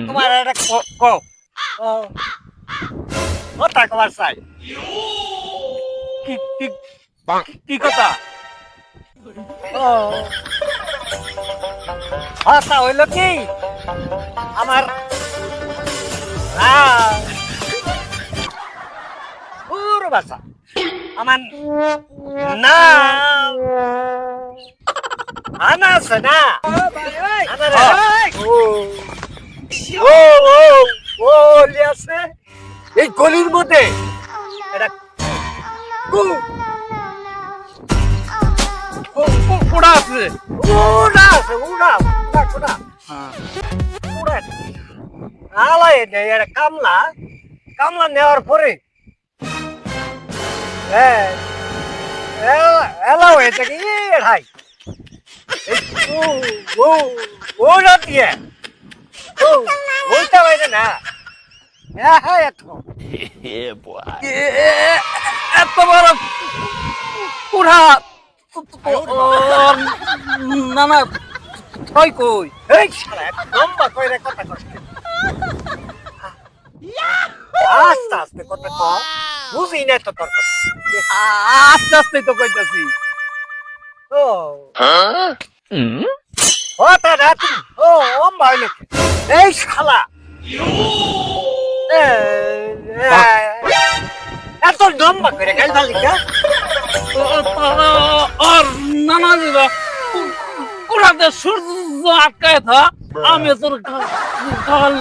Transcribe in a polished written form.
তোমার একটা কথা কবার চাই। কি কি কি কথা? কথা হইল কি আমার পুরো বাসা আমার না আনা আছে না ও ও ও আছে এই গলির মধ্যে এটা কোড়া আছে। উড়া আছে উড়া উড়া উড়া উড়া আলাই নেই এটা কামলা কামলা নেওয়ার পরে এলা হয়েছে কি ভাই ওটা দিয়ে ওইটা বাইরে না এত বড় কোড়া না না কই কই এই শালা লম্বা কইরে কথা করছে আস্তে আস্তে কথা কও বুঝি না তো তোর কথা আস্তে আস্তে তো কইতাছি। ও ওটা না ও লম্বা হইলো এই শালা এত লম্বা করে গেল লিখা আর নানা দিবা কোড়াতে সূর্য আটকায় থা আমি তোর গাল